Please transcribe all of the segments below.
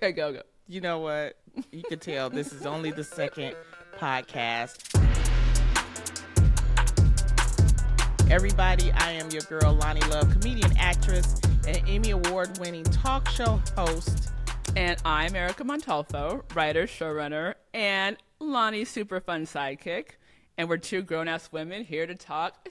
Okay, go. You know what? You can tell this is only the second podcast. Everybody, I am your girl, Lonnie Love, comedian, actress, and Emmy Award-winning talk show host. And I'm Erica Montolfo, writer, showrunner, and Lonnie's super fun sidekick. And we're two grown-ass women here to talk.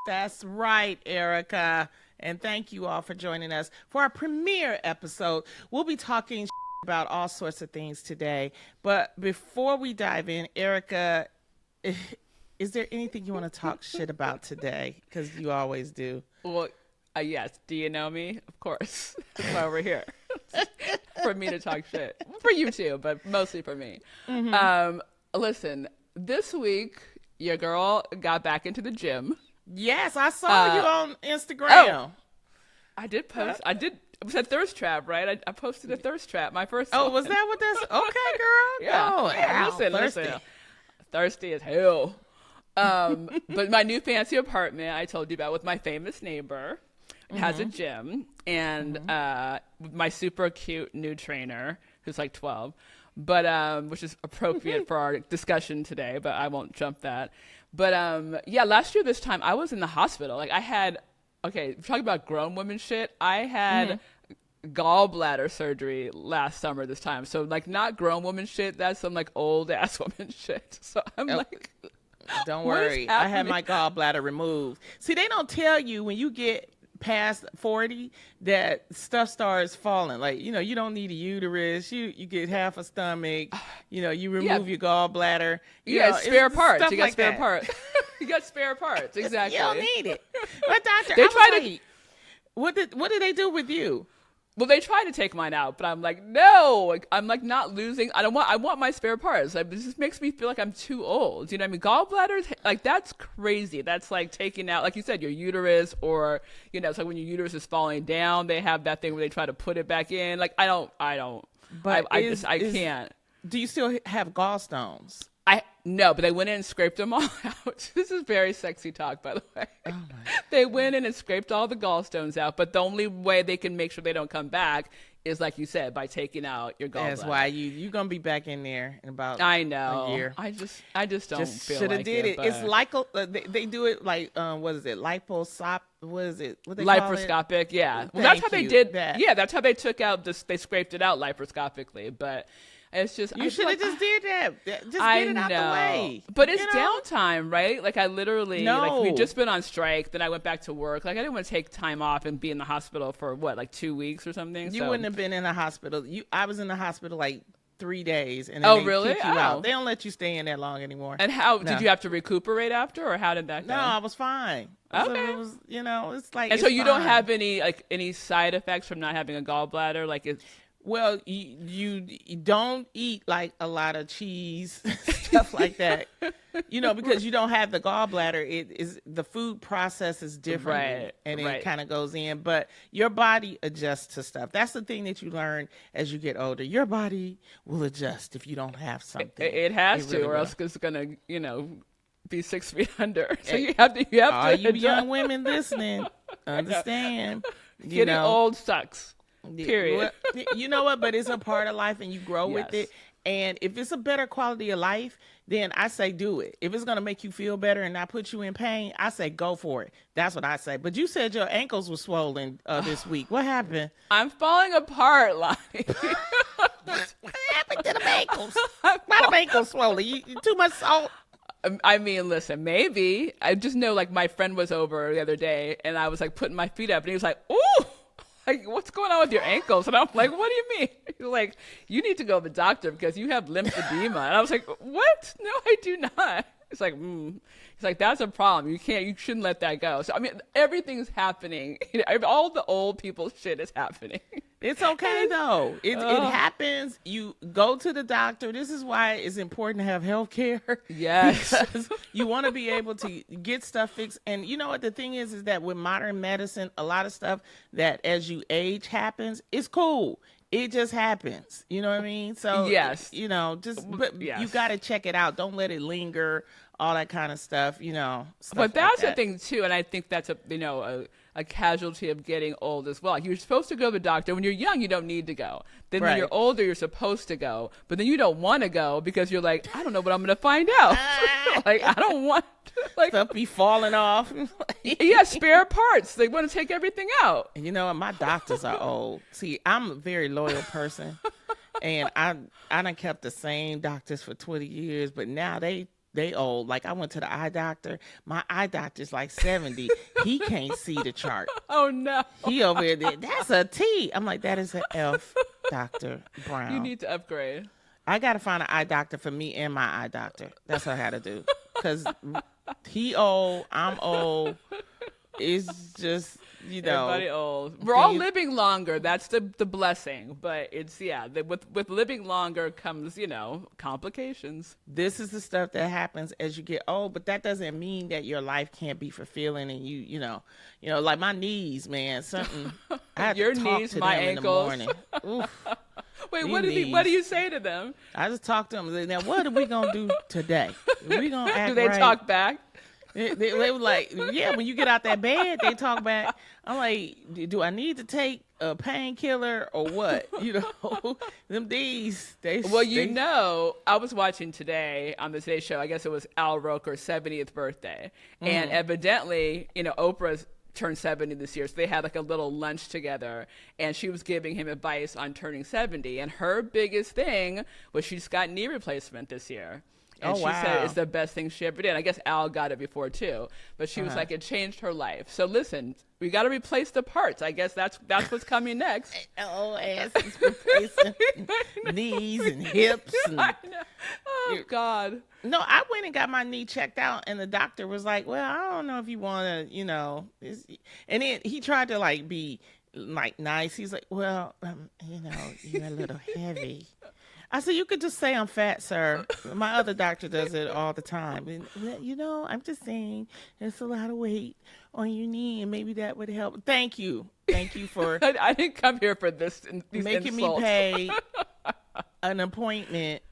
That's right, Erica. And thank you all for joining us for our premiere episode. We'll be talking about all sorts of things today. But before we dive in, Erica, is there anything you want to talk shit about today? Because you always do. Well, yes. Do you know me? Of course. That's why we're here. For me to talk shit. For you too, but mostly for me. Mm-hmm. Listen, this week, your girl got back into the gym. Yes, I saw you on Instagram. Oh, I did post. It was a thirst trap, right? I posted a thirst trap, my first one. Oh, was that what that's? Okay, girl. Yeah. Oh, ow, Listen. Thirsty as hell. But my new fancy apartment I told you about with my famous neighbor has a gym and my super cute new trainer who's like 12, but which is appropriate for our discussion today, but I won't jump that. But yeah, last year this time I was in the hospital. Like I had, talking about grown women shit, I had gallbladder surgery last summer this time. So like not grown woman shit, that's some like old ass woman shit. So I'm like, don't worry, I had my gallbladder removed. See, they don't tell you when you get past 40 that stuff starts falling. Like, you don't need a uterus. You get half a stomach. You remove your gallbladder. You got spare parts. You got spare parts. You got spare parts. Exactly. You don't need it. But doctor, what did they do with you? Well, they tried to take mine out, but I'm like, no, I'm like not losing. I want my spare parts. Like, this just makes me feel like I'm too old. You know what I mean? Gallbladders, like that's crazy. That's like taking out, like you said, your uterus, or it's like when your uterus is falling down, they have that thing where they try to put it back in. Like I don't. But I can't. Do you still have gallstones? No, but they went in and scraped them all out. This is very sexy talk, by the way. Oh my. They went in and scraped all the gallstones out, but the only way they can make sure they don't come back is, like you said, by taking out your gallbladder. That's why you're going to be back in there in about a year. I just don't feel should have like did it. But... It's like, they do it like, what is it? Liposop? What is it? What they Laparoscopic, call it? Yeah. Well, that's how they did that. Yeah, that's how they took out this. They scraped it out laparoscopically, but... It's just you should have just did that. Just get it out the way. But it's downtime, right? Like I literally, like we'd just been on strike. Then I went back to work. Like I didn't want to take time off and be in the hospital for like 2 weeks or something. You wouldn't have been in the hospital. I was in the hospital like 3 days, and then they really? kick you out. They don't let you stay in that long anymore. And how did you have to recuperate after, or how did that go? No, I was fine. Okay. So it was, it's like. And so you don't have any side effects from not having a gallbladder, like it's. Well, you don't eat like a lot of cheese, stuff like that, because you don't have the gallbladder. It is the food process is different, and it kind of goes in. But your body adjusts to stuff. That's the thing that you learn as you get older. Your body will adjust if you don't have something. It has to, or else it's gonna, be 6 feet under. So you have to. All you young women listening, understand? Getting old sucks. Period. Well, you know what? But it's a part of life, and you grow with it. And if it's a better quality of life, then I say do it. If it's going to make you feel better and not put you in pain, I say go for it. That's what I say. But you said your ankles were swollen this week. What happened? I'm falling apart, Lonnie. What happened to the ankles? Why the ankles swollen? You too much salt? I mean, listen, maybe. I just know, like, my friend was over the other day, and I was, like, putting my feet up, and he was like, ooh. Like, what's going on with your ankles? And I'm like, what do you mean? He's like, you need to go to the doctor because you have lymphedema. And I was like, what? No, I do not. It's like, He's like, that's a problem. You shouldn't let that go. So, I mean, everything's happening. All the old people shit is happening. It's okay, though. It happens. You go to the doctor. This is why it's important to have health care. Yes. Because you want to be able to get stuff fixed. And you know what the thing is that with modern medicine, a lot of stuff that as you age happens, it's cool. It just happens. You know what I mean? So, yes. You got to check it out. Don't let it linger, all that kind of stuff, But that's the thing, too. And I think that's a casualty of getting old as well. Like, you're supposed to go to the doctor. When you're young, you don't need to go. Then when you're older, you're supposed to go. But then you don't want to go because you're like, I don't know what I'm going to find out. Like, I don't want like stuff be falling off. Yeah, spare parts. They want to take everything out. And you know what? My doctors are old. See, I'm a very loyal person. And I done kept the same doctors for 20 years, but now they old. Like, I went to the eye doctor. My eye doctor's like 70. He can't see the chart. Oh, no. He over there. That's a T. I'm like, that is an F, Dr. Brown. You need to upgrade. I got to find an eye doctor for me and my eye doctor. That's what I had to do. Because he old, I'm old. It's just, you know. Everybody old. We're all living longer. That's the blessing. But it's, with living longer comes, complications. This is the stuff that happens as you get old, but that doesn't mean that your life can't be fulfilling and you know, like my knees, man, something. I had Your to talk knees, to my them ankles. in the morning. Oof. Wait, what do you say to them? I just talk to them. Now, what are we going to do today? We going to act Do they right? talk back? They were like, yeah, when you get out that bed, they talk back. I'm like, do I need to take a painkiller or what? Them D's. I was watching today on the Today Show. I guess it was Al Roker's 70th birthday. Mm-hmm. And evidently, Oprah's turned 70 this year. So they had like a little lunch together and she was giving him advice on turning 70. And her biggest thing was she's got knee replacement this year. And she said it's the best thing she ever did. I guess Al got it before too, but she was like, it changed her life. So listen, we got to replace the parts. I guess that's what's coming next. Ass is replacing knees and hips. And oh God. No, I went and got my knee checked out, and the doctor was like, "Well, I don't know if you want to, And then he tried to like be like nice. He's like, "Well, you're a little heavy." I said, you could just say I'm fat, sir. My other doctor does it all the time. And, I'm just saying there's a lot of weight on your knee, and maybe that would help. Thank you. Thank you for I didn't come here for these making insults. me pay an appointment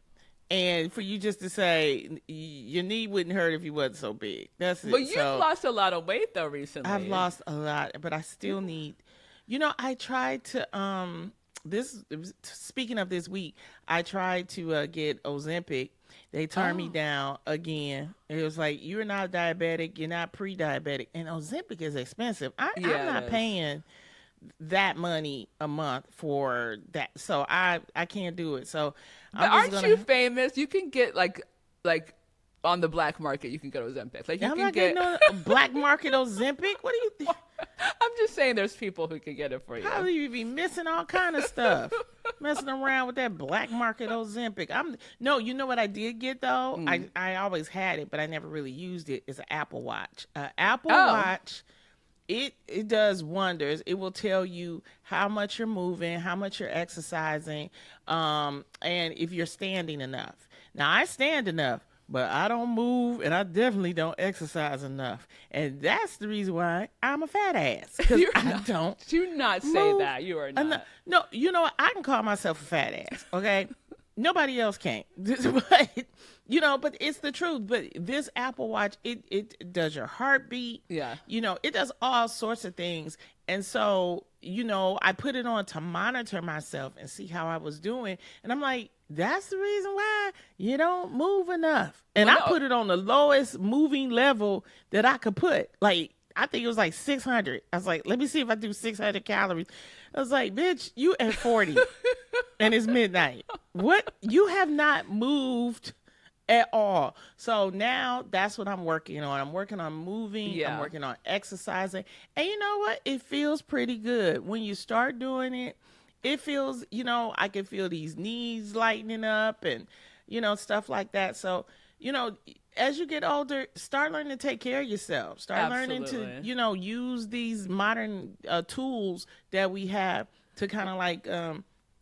and for you just to say your knee wouldn't hurt if you wasn't so big. That's it. Well, you've lost a lot of weight, though, recently. I've lost a lot, but I still need, I tried to, speaking of this week, I tried to get Ozempic. They turned me down again. It was like, you're not diabetic, you're not pre-diabetic, and Ozempic is expensive. I'm not paying that money a month for that, so I can't do it. So, but aren't you famous? You can get like on the black market. You can get Ozempic. Like I'm not getting no black market Ozempic. What do you think? I'm just saying there's people who can get it for you. How do you be missing all kind of stuff? Messing around with that black market Ozempic. You know what I did get though? I always had it, but I never really used it. It's an Apple Watch. Watch, it does wonders. It will tell you how much you're moving, how much you're exercising, and if you're standing enough. Now I stand enough, but I don't move, and I definitely don't exercise enough. And that's the reason why I'm a fat ass. Because don't. Do not say that. You are not. No, you know what? I can call myself a fat ass, okay? Nobody else can. But it's the truth. But this Apple Watch, it does your heartbeat. Yeah. It does all sorts of things. And so, I put it on to monitor myself and see how I was doing. And I'm like, that's the reason why you don't move enough. And I put it on the lowest moving level that I could put. Like, I think it was like 600. I was like, let me see if I do 600 calories. I was like, bitch, you at 40 and it's midnight. What? You have not moved at all. So now that's what I'm working on. I'm working on moving. Yeah. I'm working on exercising. And you know what? It feels pretty good. When you start doing it, it feels, I can feel these knees lightening up and, stuff like that. So, as you get older, start learning to take care of yourself. Start learning to, use these modern tools that we have to kind of like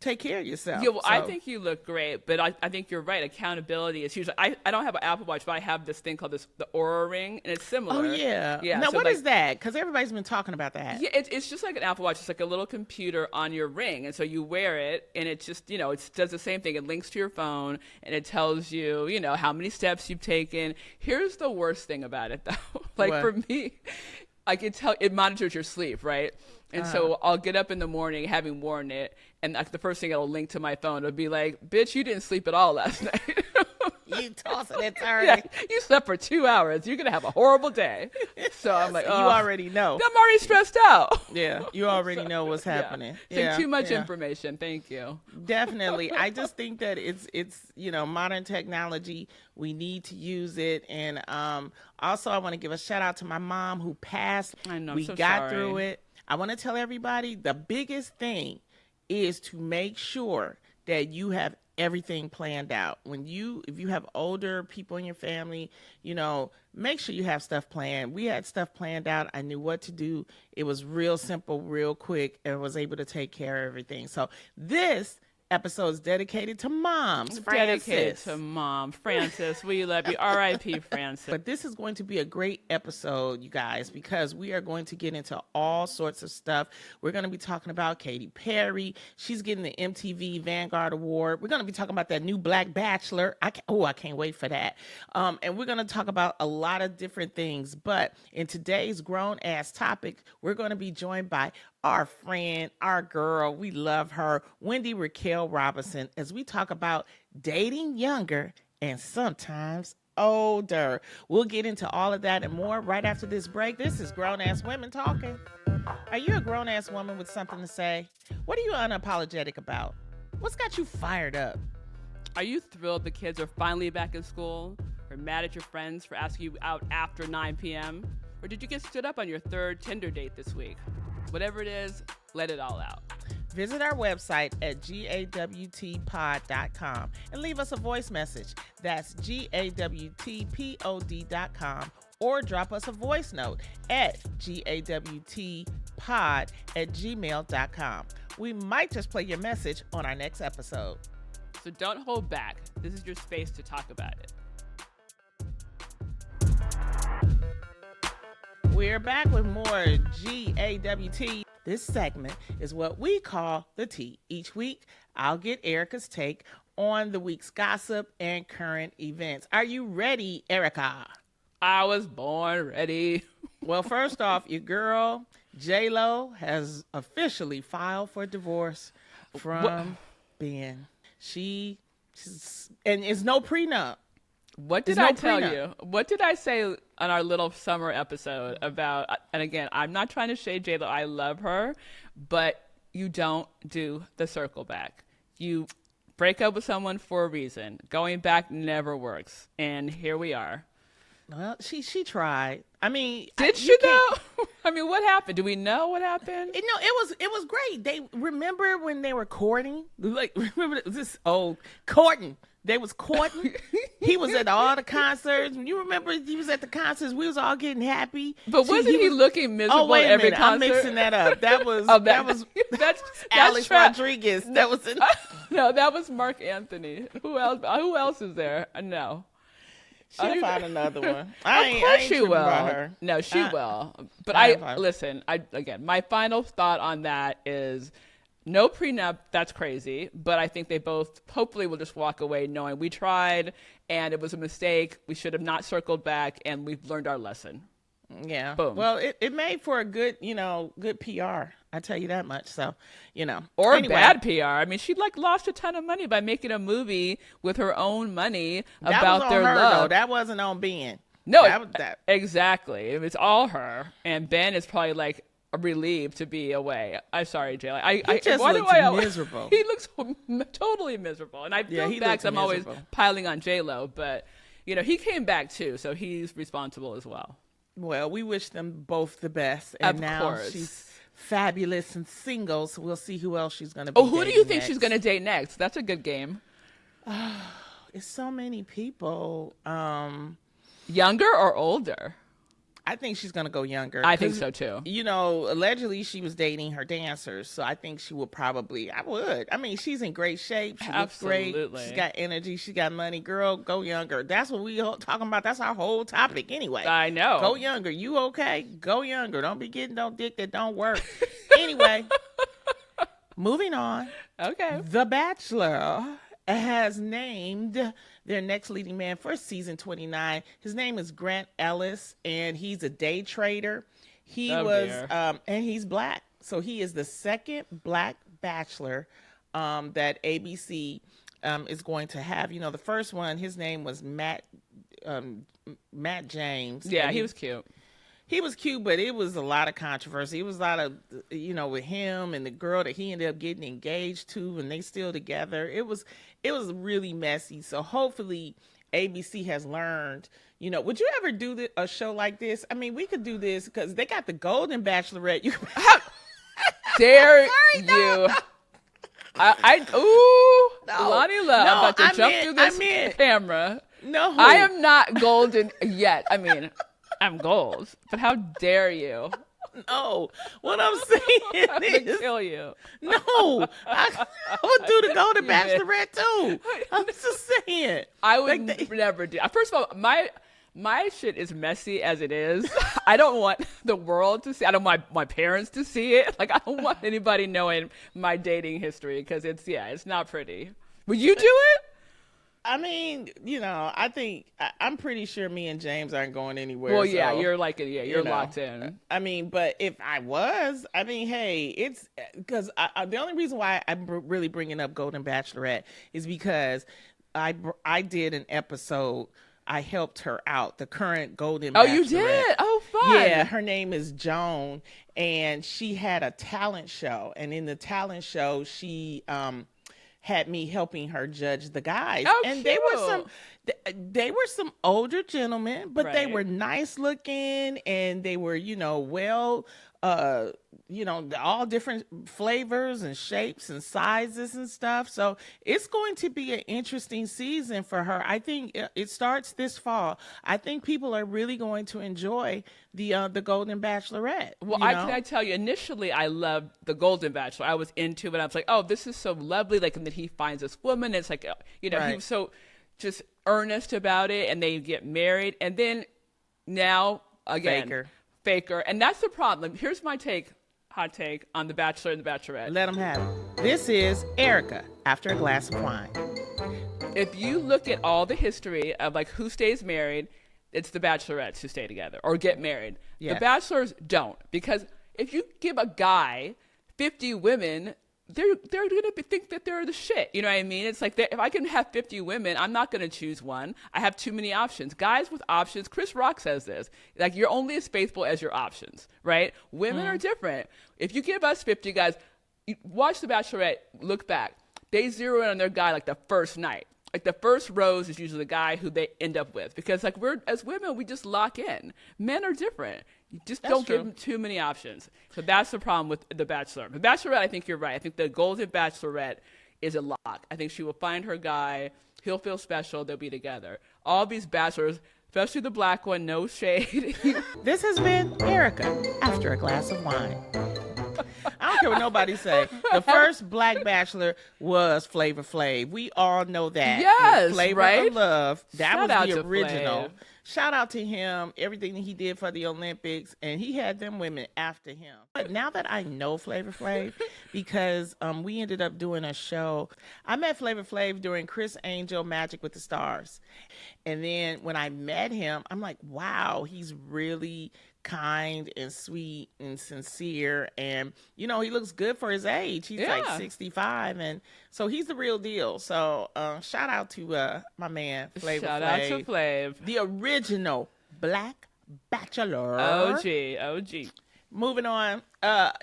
take care of yourself. Yeah, well, I think you look great, but I think you're right. Accountability is huge. I don't have an Apple Watch, but I have this thing called the Oura Ring, and it's similar. Oh, yeah. Yeah. Now, so what is that? Because everybody's been talking about that. Yeah, it's just like an Apple Watch. It's like a little computer on your ring, and so you wear it, and it just, it does the same thing. It links to your phone, and it tells you, how many steps you've taken. Here's the worst thing about it, though. For me, like it monitors your sleep, right? And so I'll get up in the morning having worn it, and the first thing it'll link to my phone will be like, "Bitch, you didn't sleep at all last night." You tossing and turning. Yeah, you slept for 2 hours. You're gonna have a horrible day. So I'm like, You already know. I'm already stressed out. Yeah, you already know what's happening. Yeah. Too much information. Thank you. Definitely. I just think that it's modern technology. We need to use it. And also I want to give a shout out to my mom who passed. I know. We got through it. I want to tell everybody the biggest thing is to make sure that you have everything planned out. If you have older people in your family, make sure you have stuff planned. We had stuff planned out. I knew what to do. It was real simple, real quick, and was able to take care of everything. So this episode is dedicated to moms. Dedicated to Mom. Frances, we love you. R.I.P. Frances. But this is going to be a great episode, you guys, because we are going to get into all sorts of stuff. We're going to be talking about Katy Perry. She's getting the MTV Vanguard Award. We're going to be talking about that new Black Bachelor. I can't wait for that. And we're going to talk about a lot of different things. But in today's grown-ass topic, we're going to be joined by our friend, our girl, we love her, Wendy Raquel Robinson, as we talk about dating younger and sometimes older. We'll get into all of that and more right after this break. This is Grown Ass Women Talking. Are you a grown ass woman with something to say? What are you unapologetic about? What's got you fired up? Are you thrilled the kids are finally back in school? Or mad at your friends for asking you out after 9 p.m.? Or did you get stood up on your third Tinder date this week? Whatever it is, let it all out. Visit our website at gawtpod.com and leave us a voice message. That's gawtpod.com, or drop us a voice note at gawtpod@gmail.com. We might just play your message on our next episode. So don't hold back. This is your space to talk about it. We're back with more GAWT. This segment is what we call the tea. Each week, I'll get Erica's take on the week's gossip and current events. Are you ready, Erica? I was born ready. Well, first off, your girl, J-Lo, has officially filed for divorce from Ben. And it's no prenup. What did I tell you? What did I say on our little summer episode about, and again, I'm not trying to shade J-Lo. I love her, but you don't do the circle back. You break up with someone for a reason. Going back never works. And here we are. Well, she tried. I mean, did she though? I mean, what happened? Do we know what happened? It was great. They remember when they were courting, like remember this old courting. They was courting. He was at all the concerts. You remember he was at the concerts. We was all getting happy. But wasn't he looking miserable at every concert? I'm mixing that up. That was that's Alex Rodriguez. That was no, that was Mark Anthony. Who else is there? No. She'll find another one. Of course she will. Her. No, she will. But listen, again, my final thought on that is no prenup. That's crazy. But I think they both hopefully will just walk away knowing we tried and it was a mistake. We should have not circled back and we've learned our lesson. Yeah. Boom. Well, it made for a good PR. I tell you that much. So, Or anyway. Bad PR. I mean, she lost a ton of money by making a movie with her own money about their love. Though. That wasn't on Ben. No, exactly. It's all her. And Ben is probably relieved to be away. I'm sorry, Jay. He just looks miserable. He looks totally miserable. And I feel bad because I'm always piling on J-Lo. But, he came back too. So he's responsible as well. Well, we wish them both the best. And of course. She's fabulous and single, so we'll see who else she's going to be who do you think she's going to date next? That's a good game. It's so many people. Younger or older? I think she's going to go younger. I think so too. Allegedly she was dating her dancers, so I think she would probably, I mean, she's in great shape. She looks great. She's got energy. She got money. Girl, go younger. That's what we talking about. That's our whole topic anyway. I know. Go younger. You okay? Go younger. Don't be getting no dick that don't work. Anyway, moving on. Okay. The Bachelor has named their next leading man for season 29. His name is Grant Ellis, and he's a day trader. He Oh, was, dear. and he's black. So he is the second Black Bachelor that ABC is going to have. You know, the first one, his name was Matt James. Yeah, and he was cute. He was cute, but it was a lot of controversy. It was a lot of, you know, with him and the girl that he ended up getting engaged to, and they still together. It was really messy. So hopefully ABC has learned. You know, would you ever do a show like this? I mean, we could do this because they got the Golden Bachelorette. You Dare Sorry, no. you? Ooh, No. Lonnie Love, No, I'm about to I'm jump in. through this I'm in. camera. No, I am not golden yet. I mean, I'm gold, but how dare you? No, what I'm saying I'm gonna is, kill you. no, I would do the Golden You did. Bachelorette too. I'm just saying. I would Like never do. First of all, my shit is messy as it is. I don't want the world to see. I don't want my parents to see it. Like, I don't want anybody knowing my dating history because it's not pretty. Would you do it? I mean, you know, I'm pretty sure me and James aren't going anywhere. Well, yeah, so, you're you're know. locked in. I mean, but if I was, I mean, hey, it's because the only reason why I'm really bringing up Golden Bachelorette is because I did an episode. I helped her out, the current Golden Oh, Bachelorette. you did? Oh, fun. Yeah, her name is Joan, and she had a talent show. And in the talent show, she had me helping her judge the guys. Oh, and cute. they were some older gentlemen, but they Right. were nice looking, and they were, you know, well, you know, all different flavors and shapes and sizes and stuff. So it's going to be an interesting season for her. I think it starts this fall. I think people are really going to enjoy the Golden Bachelorette. Well, can I tell you, initially I loved the Golden Bachelor. I was into it. I was like, oh, this is so lovely. Like, and then he finds this woman. It's like, you know, Right. he was so just earnest about it, and they get married. And then now, again, Faker. And that's the problem. Here's my hot take on The Bachelor and The Bachelorette. Let them have it. This is Erica after a glass of wine. If you look at all the history of like who stays married, it's the Bachelorettes who stay together or get married. Yes. The Bachelors don't, because if you give a guy 50 women, they're gonna think that they're the shit. You know what I mean? It's like if I can have 50 women, I'm not gonna choose one. I have too many options. Guys with options, Chris Rock says this, like, you're only as faithful as your options, right? Women are different. If you give us 50 guys, watch The Bachelorette, look back. They zero in on their guy like the first night. Like, the first rose is usually the guy who they end up with, because like as women, we just lock in. Men are different. You just don't give them too many options. So that's the problem with The Bachelor. The Bachelorette, I think you're right. I think the Golden Bachelorette is a lock. I think she will find her guy. He'll feel special. They'll be together. All these bachelors, especially the black one, no shade. This has been Erica after a glass of wine. I don't care what nobody say. The first Black Bachelor was Flavor Flav. We all know that. Yes, Flavor right? of Love. That Shout was out the to original. Flav. Shout out to him, everything that he did for the Olympics, and he had them women after him. But now that I know Flavor Flav, because we ended up doing a show, I met Flavor Flav during Chris Angel Magic with the Stars. And then when I met him, I'm like, wow, he's really kind and sweet and sincere, and you know, he looks good for his age. He's like 65, and so he's the real deal. So shout out to my man Flavor Shout Flav. out to Flav. The original Black Bachelor. OG. Moving on,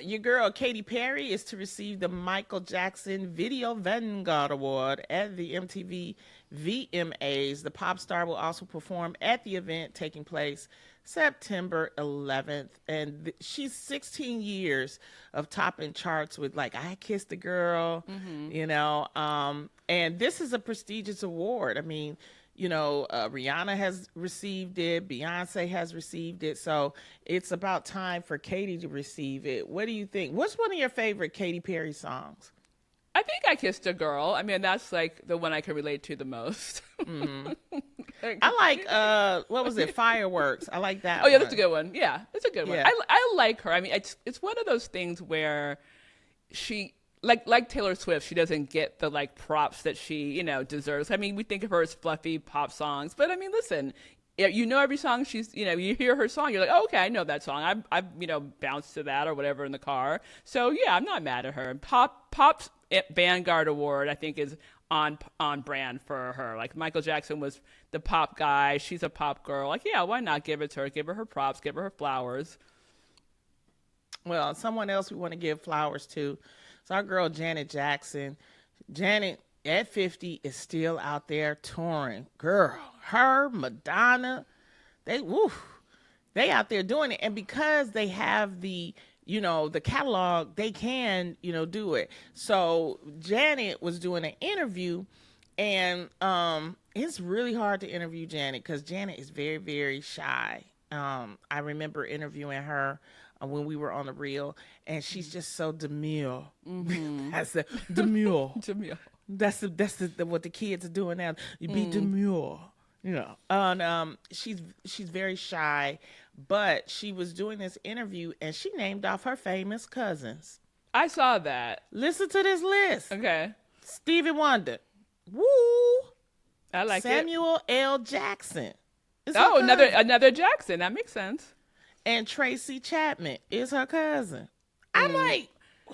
your girl Katy Perry is to receive the Michael Jackson Video Vanguard Award at the MTV VMAs. The pop star will also perform at the event taking place September 11th. And she's 16 years of topping charts with, like, I Kissed a Girl, you know. And this is a prestigious award. I mean, you know, Rihanna has received it. Beyonce has received it. So it's about time for Katy to receive it. What do you think? What's one of your favorite Katy Perry songs? I think I Kissed a Girl. I mean, that's like the one I can relate to the most. I like, what was it? Fireworks. I like that Oh, yeah, one. that's a good one. Yeah, it's a good one. Yeah. I like her. I mean, it's one of those things where she, like Taylor Swift, she doesn't get the, like, props that she, you know, deserves. I mean, we think of her as fluffy pop songs, but I mean, listen, you know every song she's, you hear her song, you're like, oh, okay, I know that song. I've bounced to that or whatever in the car. So yeah, I'm not mad at her. And Pop's Vanguard Award, I think, is on brand for her. Like Michael Jackson was the pop guy. She's a pop girl. Like, yeah, why not give it to her? Give her props. Give her flowers. Well, someone else we want to give flowers to. It's our girl Janet Jackson. Janet, at 50, is still out there touring. Girl, her, Madonna, they out there doing it. And because they have the catalog, they can, do it. So Janet was doing an interview, and it's really hard to interview Janet because Janet is very, very shy. I remember interviewing her when we were on the reel, and she's just so demure. Mm-hmm. That's the demure. Demure. That's what the kids are doing now. You be demure. And she's very shy, but she was doing this interview and she named off her famous cousins. I saw that. Listen to this list. Okay. Stevie Wonder. Woo. I like Samuel L. Jackson. Oh, another Jackson. That makes sense. And Tracy Chapman is her cousin. I'm like,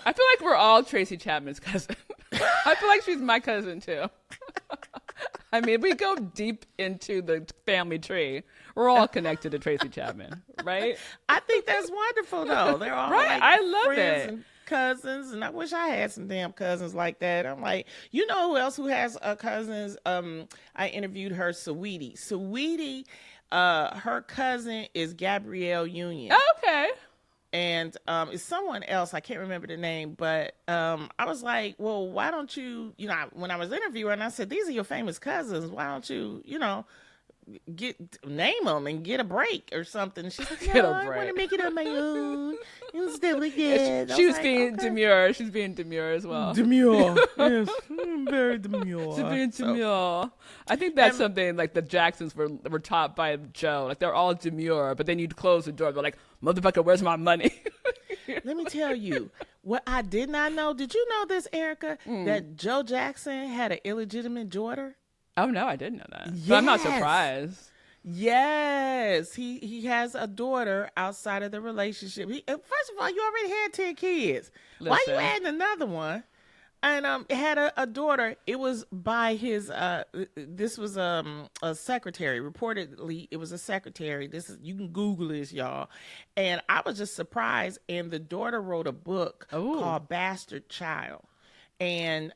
I feel like we're all Tracy Chapman's cousin. I feel like she's my cousin too. I mean, we go deep into the family tree. We're all connected to Tracy Chapman, right? I think that's wonderful, though. They're all right. I love friends it. And cousins, and I wish I had some damn cousins like that. I'm like, who else who has cousins? I interviewed her, Saweetie. Saweetie, her cousin is Gabrielle Union. Okay. And it's someone else, I can't remember the name, but I was like, well, why don't you, when I was interviewing, I said, these are your famous cousins. Why don't you, name them and get a break or something? She's like, no, I want to make it on my own and stuff like that. She was being demure. She's being demure as well. Demure. Yes, very demure. She's being demure. I think that's something like the Jacksons were taught by Joe. Like they're all demure, but then you'd close the door. They're like, motherfucker, where's my money? Let me tell you what I did not know. Did you know this, Erica, that Joe Jackson had an illegitimate daughter? Oh, no, I didn't know that. Yes. But I'm not surprised. Yes. He has a daughter outside of the relationship. First of all, you already had 10 kids. Listen. Why you adding another one? And it had a daughter. It was by his, this was a secretary. Reportedly, it was a secretary. You can Google this, y'all. And I was just surprised. And the daughter wrote a book called Bastard Child. And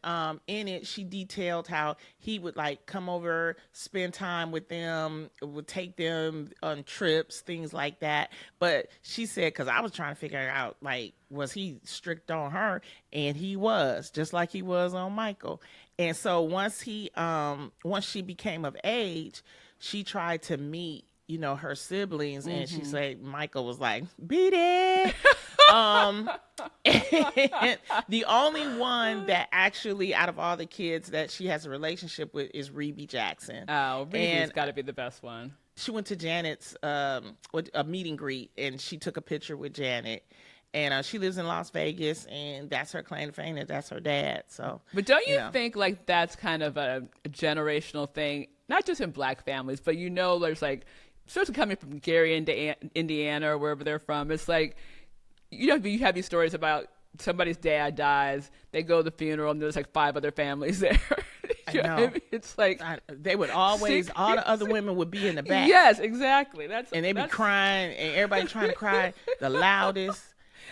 in it, she detailed how he would come over, spend time with them, would take them on trips, things like that. But she said, because I was trying to figure out, was he strict on her? And he was, just like he was on Michael. And so once she became of age, she tried to meet, her siblings, and she said Michael was like, beat it. And the only one that actually, out of all the kids that she has a relationship with, is Rebe Jackson. Oh, Rebe's got to be the best one. She went to Janet's a meet and greet, and she took a picture with Janet. And she lives in Las Vegas, and that's her claim to fame, that that's her dad. So, but don't you think that's kind of a generational thing, not just in Black families, but there's especially coming from Gary, Indiana, or wherever they're from, it's like, you have these stories about somebody's dad dies, they go to the funeral, and there's 5 other families there. I know. I mean? It's like they would always, all the other women would be in the back. Yes, exactly. And they'd be crying, and everybody trying to cry the loudest.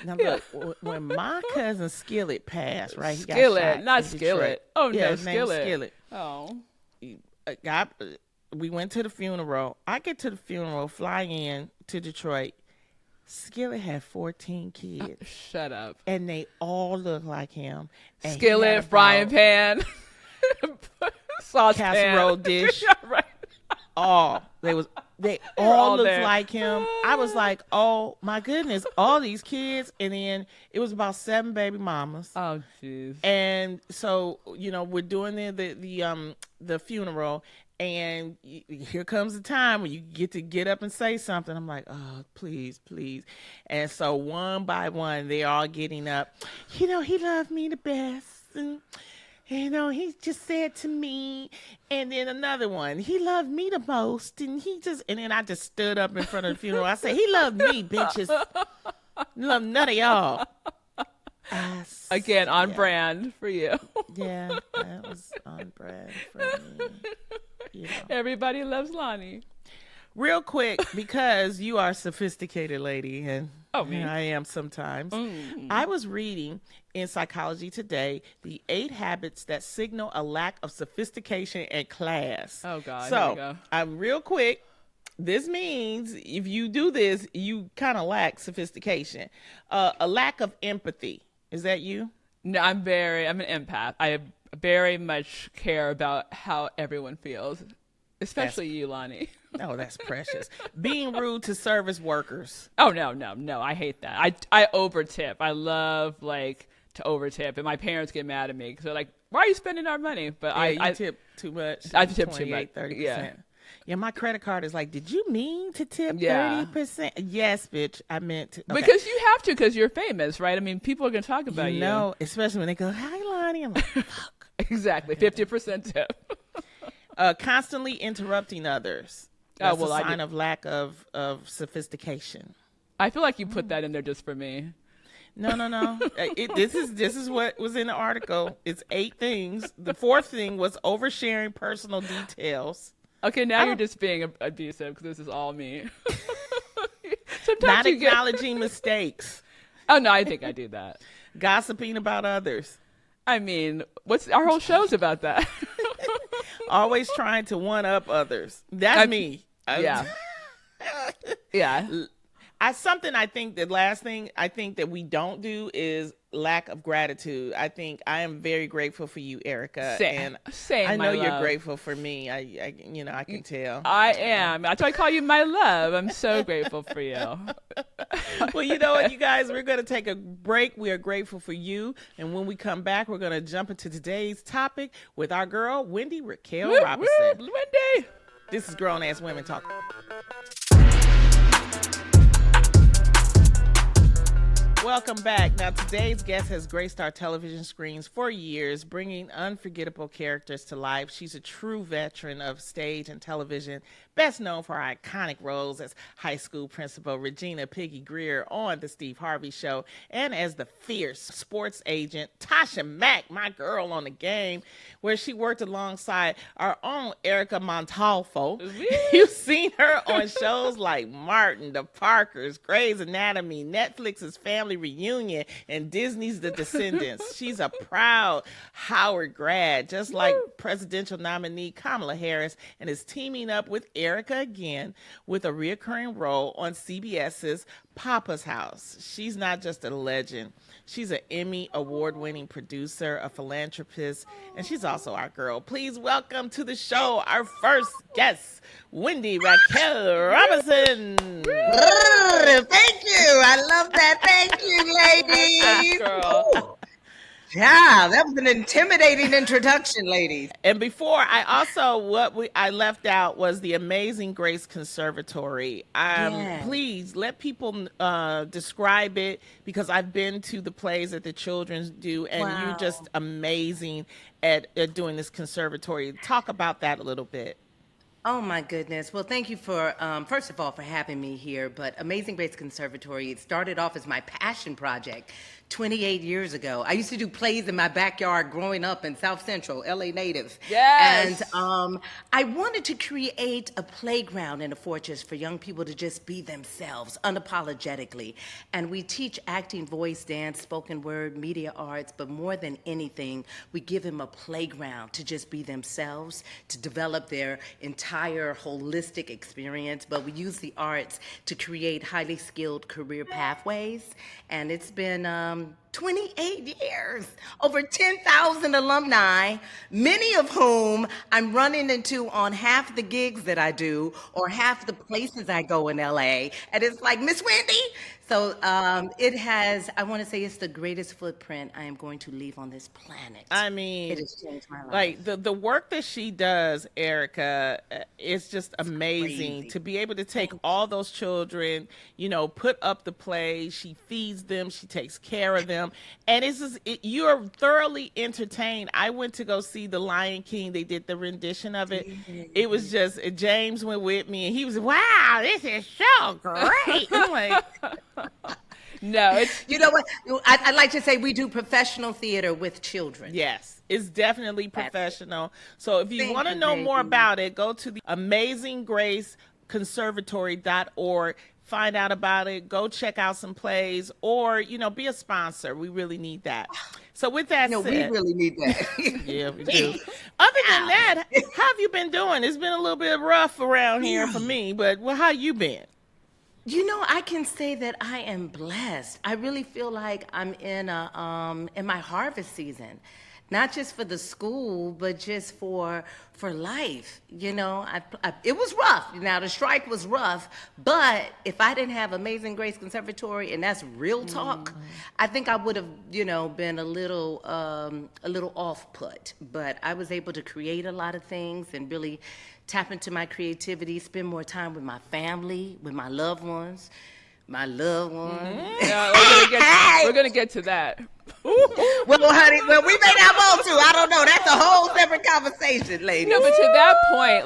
Now look, when my cousin Skillet passed, right? He got shot not Skillet. Oh yeah, no, his name was Skillet. Oh. We went to the funeral. I get to the funeral, fly in to Detroit. Skillet had 14 kids. Shut up. And they all look like him. And Skillet, frying pan, saucepan, casserole dish. Right. They all looked like him. I was like, oh my goodness, all these kids. And then it was about 7 baby mamas. Oh jeez. And so, we're doing the funeral, and here comes the time when you get up and say something. I'm like, oh, please, please. And so one by one, they're all getting up. He loved me the best. And You know, he just said to me, and then another one, he loved me the most, and then I just stood up in front of the funeral. I said, he loved me, bitches. Love none of y'all. Again, on brand for you. Yeah, that was on brand for me. You know. Everybody loves Loni. Real quick, because you are a sophisticated lady, and me? I am sometimes. I was reading in Psychology Today the 8 habits that signal a lack of sophistication and class. Oh, God. So, here we go. I'm real quick. This means if you do this, you kind of lack sophistication. A lack of empathy. Is that you? No, I'm an empath. I very much care about how everyone feels, especially you, Loni. Oh, that's precious. Being rude to service workers. Oh, no. I hate that. I overtip. I love, to overtip. And my parents get mad at me because they're like, why are you spending our money? But I tip too much. I tip too much. 30%. Yeah, my credit card is like, did you mean to tip 30%? Yes, bitch, I meant to. Okay. Because you have to, because you're famous, right? I mean, people are going to talk about you. No, especially when they go, hi, Loni. I'm like, fuck. Exactly, 50% tip. Constantly interrupting others. That's a sign of lack of sophistication. I feel like you put that in there just for me. No. This is what was in the article. It's 8 things. The 4th thing was oversharing personal details. Okay, now you're just being abusive because this is all me. Sometimes not acknowledging mistakes. Oh, no, I think I do that. Gossiping about others. I mean, our whole show's about that. Always trying to one-up others. That's me. Yeah. Yeah. I think the last thing I think that we don't do is lack of gratitude. I think I am very grateful for you, Erica. Same, I know you're love. grateful for me. I can tell. I am. That's why I call you my love. I'm so grateful for you. Well, you know what, you guys, we're going to take a break. We are grateful for you. And when we come back, we're going to jump into today's topic with our girl, Wendy Raquel Robinson. Wendy. This is Grown Ass Women Talk. Welcome back. Now, today's guest has graced our television screens for years, bringing unforgettable characters to life. She's a true veteran of stage and television, best known for her iconic roles as high school principal Regina Piggy Greer on The Steve Harvey Show, and as the fierce sports agent Tasha Mack, my girl on The Game, where she worked alongside our own Erica Montolfo. You've seen her on shows like Martin, The Parkers, Grey's Anatomy, Netflix's Family Reunion, and Disney's The Descendants. She's a proud Howard grad, just like presidential nominee Kamala Harris, and is teaming up with Erica again with a reoccurring role on CBS's Papa's House. She's not just a legend. She's an Emmy award-winning producer, a philanthropist, and she's also our girl. Please welcome to the show our first guest, Wendy Raquel Robinson. Thank you. I love that. Thank you, ladies. Girl. Yeah, that was an intimidating introduction, ladies. And before, I left out was the Amazing Grace Conservatory. Please let people describe it, because I've been to the plays that the children do, and you're just amazing at doing this conservatory. Talk about that a little bit. Oh my goodness. Well, thank you for, first of all, for having me here. But Amazing Grace Conservatory, it started off as my passion project 28 years ago. I used to do plays in my backyard growing up in South Central, LA native. Yes. And I wanted to create a playground and a fortress for young people to just be themselves, unapologetically. And we teach acting, voice, dance, spoken word, media arts, but more than anything, we give them a playground to just be themselves, to develop their entire holistic experience. But we use the arts to create highly skilled career pathways. And it's been 28 years, over 10,000 alumni, many of whom I'm running into on half the gigs that I do or half the places I go in LA. And it's like, Miss Wendy. So it has, I want to say it's the greatest footprint I am going to leave on this planet. I mean, it has changed my life. Like the work that she does, Erica, is just amazing. To be able to take all those children, put up the play, she feeds them, she takes care of them. them, and it's just you're thoroughly entertained. I went to go see The Lion King. They did the rendition of it. It was just James went with me, and he was, wow, this is so great. I'm like, no, it's You know what? I like to say we do professional theater with children. yes, it's definitely professional. So if you Thank want to you, know more baby. about it, go to the amazinggraceconservatory.org. Find out about it. Go check out some plays, or be a sponsor. We really need that. So with that No, said, we really need that. yeah, we do. Other than that, how have you been doing? It's been a little bit rough around here for me, but how you been? I can say that I am blessed. I really feel like I'm in my harvest season, not just for the school, but just for life. It was rough. Now the strike was rough, but if I didn't have Amazing Grace Conservatory, and that's real talk, I think I would have, been a little off put. But I was able to create a lot of things and really tap into my creativity, spend more time with my family, with my loved ones. yeah, we're gonna get to that. Well, honey, we may not want to. I don't know. That's a whole separate conversation, ladies. No, but to that point,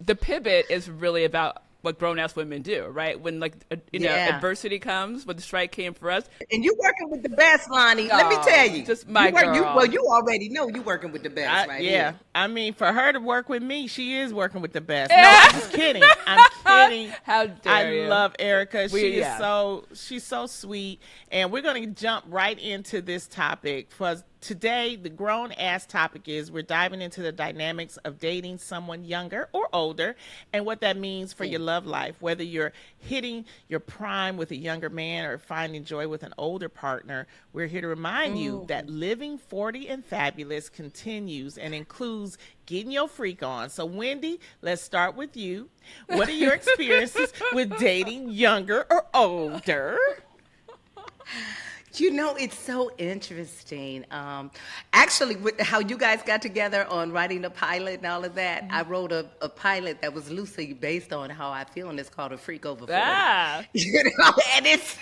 the pivot is really about what grown-ass women do, right? When adversity comes, when the strike came for us. And you working with the best, Lonnie. Let me tell you. Just my girl. You already know you working with the best, right? Yeah. Here. I mean, for her to work with me, she is working with the best. No, I'm just kidding. I'm kidding. How dare you. I love Erica. Yeah. She's so sweet. And we're going to jump right into this topic. For today, the grown-ass topic is we're diving into the dynamics of dating someone younger or older and what that means for your love life, whether you're hitting your prime with a younger man or finding joy with an older partner. We're here to remind you that living 40 and fabulous continues and includes getting your freak on. So, Wendy, let's start with you. What are your experiences with dating younger or older? It's so interesting. Actually, with how you guys got together on writing a pilot and all of that, I wrote a pilot that was loosely based on how I feel, and it's called A Freak Over 40. Ah. And it's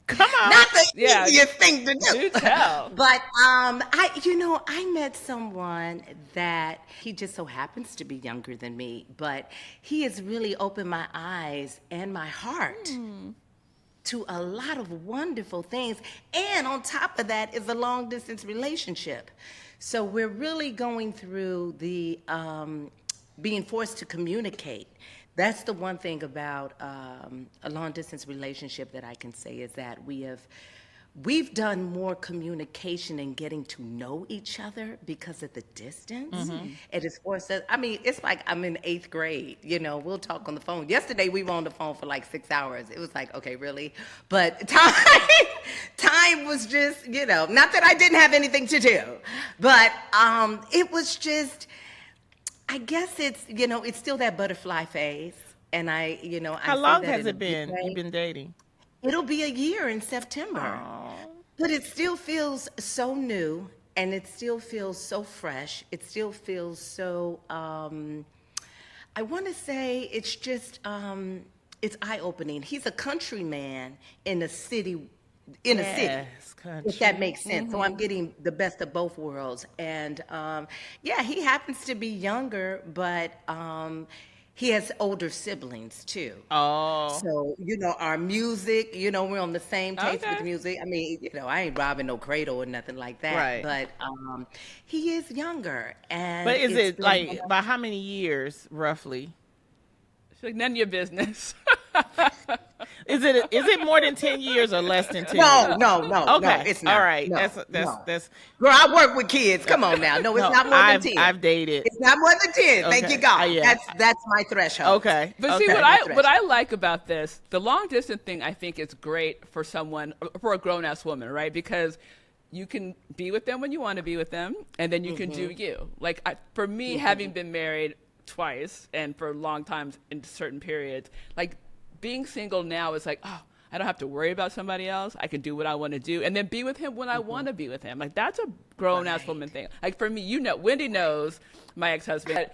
Come on. not the easiest thing to do. Do tell. But I met someone that he just so happens to be younger than me, but he has really opened my eyes and my heart to a lot of wonderful things. And on top of that is a long distance relationship. So we're really going through the being forced to communicate. That's the one thing about a long distance relationship that I can say is that we've done more communication and getting to know each other because of the distance. It has forced us. I mean, it's like I'm in 8th grade. We'll talk on the phone. Yesterday we were on the phone for like 6 hours. It was like, okay, really? But time was just, not that I didn't have anything to do, but it was just, I guess it's still that butterfly phase. And How long has it been you've been dating? It'll be a year in September. Aww. But it still feels so new, and it still feels so fresh. It still feels so, I want to say it's just, it's eye-opening. He's a country man in a city, Country. if that makes sense. So I'm getting the best of both worlds. And, he happens to be younger, but he has older siblings too. Oh. So, our music, we're on the same taste Okay. with music. I mean, I ain't robbing no cradle or nothing like that. Right. But he is younger. And But is it's it like by how many years roughly? It's like none of your business. Is it more than 10 years or less than 10 No, years? no, Okay. it's not. All right. No, That's Girl, I work with kids. Come on now. No, it's not more than 10. I've dated. It's not more than 10. Thank Okay. you, God. Yeah. That's my threshold. Okay. But okay. see, what I like about this, the long distance thing, I think is great for a grown ass woman, right? Because you can be with them when you want to be with them, and then you can do you. Like for me, having been married twice and for long times in certain periods, like being single now is like, oh, I don't have to worry about somebody else. I can do what I want to do and then be with him when I want to be with him. Like that's a grown ass woman thing. Like for me, Wendy knows my ex-husband.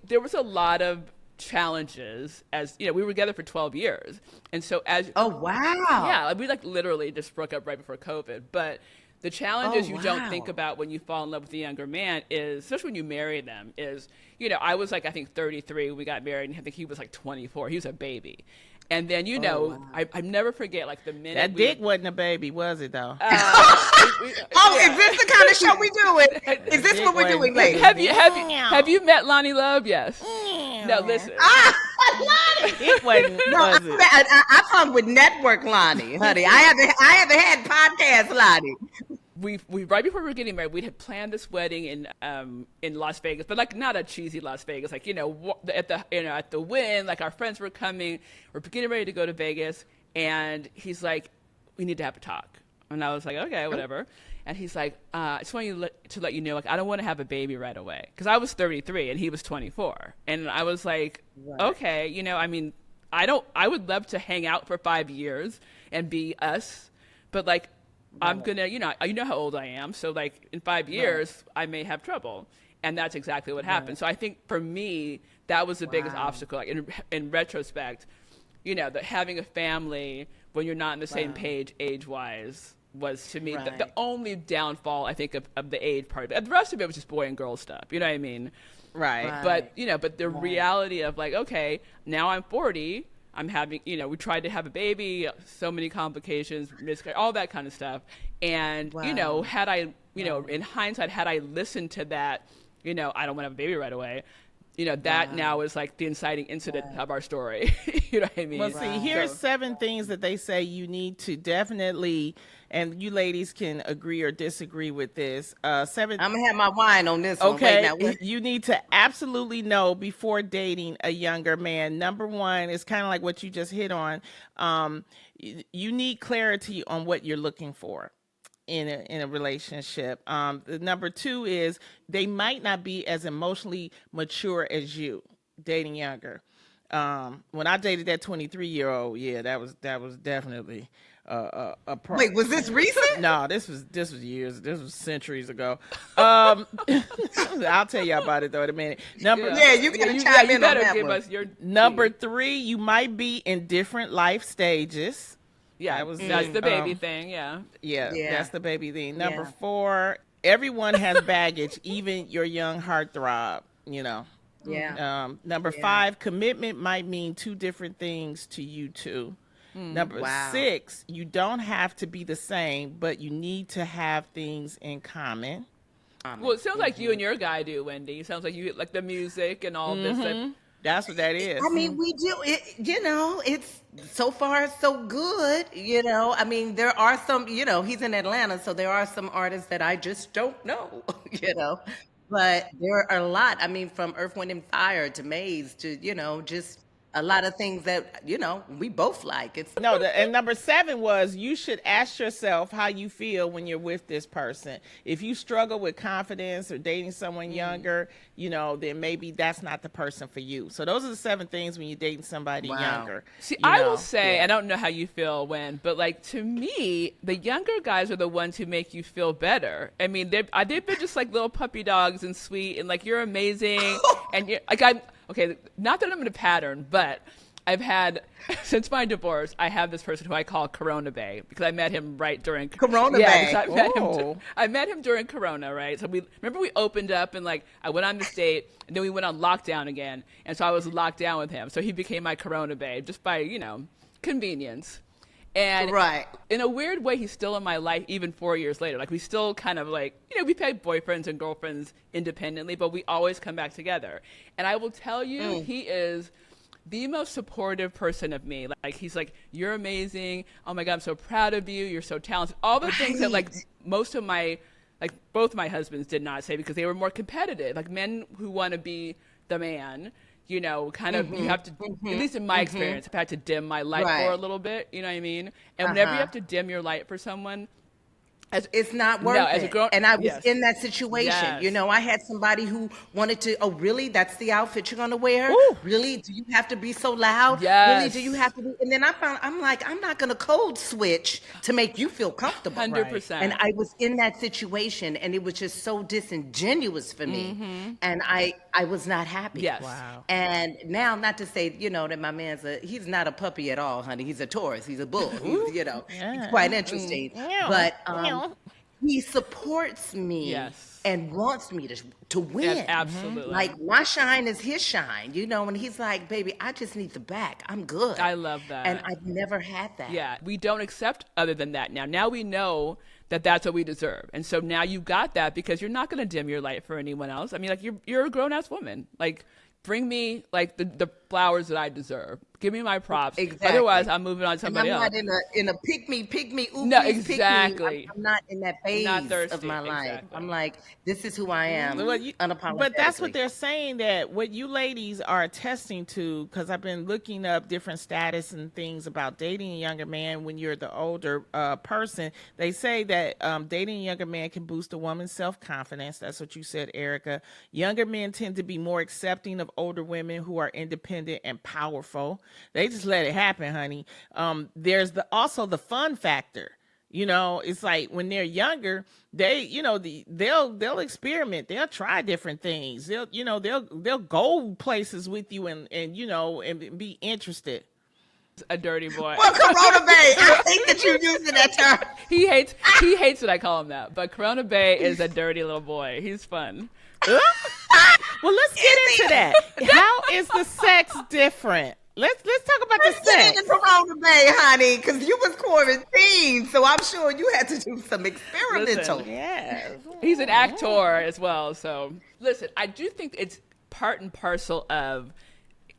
There was a lot of challenges as, you know, we were together for 12 years. And so as, Oh, wow. yeah, we like literally just broke up right before COVID. But the challenges you don't think wow. about when you fall in love with a younger man is, especially when you marry them, is, you know, I was like, I think 33 when we got married, and I think he was like 24. He was a baby. And then, you know, I never forget, like, the minute That dick wasn't a baby, was it, though? Is this the kind of show we doing? Is this what we're doing, ladies? Have you met Lonnie Love? Yes. No, listen. Lonnie. It wasn't, No, was it? I hung with Network Lonnie, honey. I haven't had podcast Lonnie. We right before we were getting married, we had planned this wedding in Las Vegas, but like not a cheesy Las Vegas, like, you know, at the Wynn, like our friends were coming, we're getting ready to go to Vegas, and he's like, we need to have a talk, and I was like, okay, whatever, and he's like, I just want to let you know, like, I don't want to have a baby right away, because I was 33 and he was 24, and I was like, okay, you know, I mean, I would love to hang out for 5 years and be us, but like, I'm gonna, you know how old I am, so like in 5 years, I may have trouble, and that's exactly what happened. So I think for me, that was the biggest obstacle. Like in retrospect, you know, that having a family when you're not on the same page age-wise was to me the only downfall, I think, of the age part. The rest of it was just boy and girl stuff. You know what I mean? Right. But you know, but the reality of like, okay, now I'm 40. I'm having, you know, we tried to have a baby, so many complications, miscarriage, all that kind of stuff. And, you know, had I, you know, in hindsight, had I listened to that, you know, I don't want to have a baby right away, you know, that now is like the inciting incident of our story. You know what I mean? Well, see, here's 7 things that they say you need to definitely, and you ladies can agree or disagree with this. 7. I'm gonna have my wine on this one. Okay, Wait, now, you need to absolutely know before dating a younger man. Number 1 is kind of like what you just hit on. You need clarity on what you're looking for in a relationship. The number 2 is they might not be as emotionally mature as you dating younger. When I dated that 23-year-old, yeah, that was definitely a problem. wait, was this recent? No, this was years. This was centuries ago. I'll tell you about it though in a minute. You gotta chime in on that give one. us your Number 3, you might be in different life stages. Yeah, that's the baby thing. Yeah. Yeah, that's the baby thing. Number Yeah. 4, everyone has baggage, even your young heartthrob. You know. Yeah. Number 5, commitment might mean 2 different things to you two. Number 6, you don't have to be the same, but you need to have things in common. Well, it sounds like you and your guy do, Wendy. It sounds like you like the music and all this. That's what that is. I mean, we do it, you know, it's so far so good, you know. I mean, there are some, you know, he's in Atlanta, so there are some artists that I just don't know, you know. But there are a lot. I mean, from Earth, Wind, and Fire to Maze to, you know, just a lot of things that, you know, we both like. It's No, and number 7 was you should ask yourself how you feel when you're with this person. If you struggle with confidence or dating someone younger, you know, then maybe that's not the person for you. So those are the 7 things when you're dating somebody younger. See, I will say, I don't know how you feel when, but like to me, the younger guys are the ones who make you feel better. I mean, they've been just like little puppy dogs and sweet and like you're amazing and you're like okay, not that I'm in a pattern, but I've had, since my divorce, I have this person who I call Corona Bay because I met him right during Corona Bay. Bay. I met him during Corona, right? So we opened up and like I went on this date and then we went on lockdown again, and so I was locked down with him. So he became my Corona Bay just by, you know, convenience. And in a weird way, he's still in my life even 4 years later. Like we still kind of like, you know, we've had boyfriends and girlfriends independently, but we always come back together. And I will tell you, he is the most supportive person of me. Like he's like, you're amazing. Oh my God, I'm so proud of you. You're so talented. All the things that like most of my, like both my husbands did not say because they were more competitive. Like men who want to be the man, you know, kind of, you have to, at least in my experience, I've had to dim my light for a little bit, you know what I mean? And whenever you have to dim your light for someone, It's not worth as a it. grown- And I was yes. in that situation. Yes. You know, I had somebody who wanted to, oh, really? That's the outfit you're going to wear? Ooh. Really? Do you have to be so loud? Yes. Really? Do you have to be? And then I'm like, I'm not going to code switch to make you feel comfortable. 100%. And I was in that situation, and it was just so disingenuous for me. And I was not happy. Yes. Wow. And now, not to say, you know, that my man's he's not a puppy at all, honey. He's a Taurus. He's a bull. He's, you know, he's quite interesting. But he supports me Yes. and wants me to win. Absolutely. Like, my shine is his shine, you know, and he's like, baby, I just need the back. I'm good. I love that. And I've never had that. Yeah, we don't accept other than that now. Now we know that that's what we deserve. And so now you got that because you're not going to dim your light for anyone else. I mean, like, you're a grown-ass woman. Like, bring me, like, the flowers that I deserve. Give me my props. Exactly. Otherwise, I'm moving on to somebody and I'm else. not in a pick me, ooh, No, please exactly. pick me. I'm not in that phase Not thirsty, of my life. exactly. I'm like, this is who I am, unapologetically. But that's what they're saying, that what you ladies are attesting to, because I've been looking up different status and things about dating a younger man when you're the older person. They say that dating a younger man can boost a woman's self-confidence. That's what you said, Erica. Younger men tend to be more accepting of older women who are independent and powerful. They just let it happen, honey. There's also the fun factor. You know, it's like when they're younger, they, you know, they'll experiment, they'll try different things. They'll go places with you and you know, and be interested. A dirty boy. Well, Corona Bay, I hate that you're using that term. He hates when I call him that. But Corona Bay is a dirty little boy. He's fun. Well, let's get into that. How is the sex different? Let's talk about the sex. Get into Corona Bay, honey, because you was quarantined, so I'm sure you had to do some experimental. Listen, Yeah. He's an actor as well. So listen, I do think it's part and parcel of,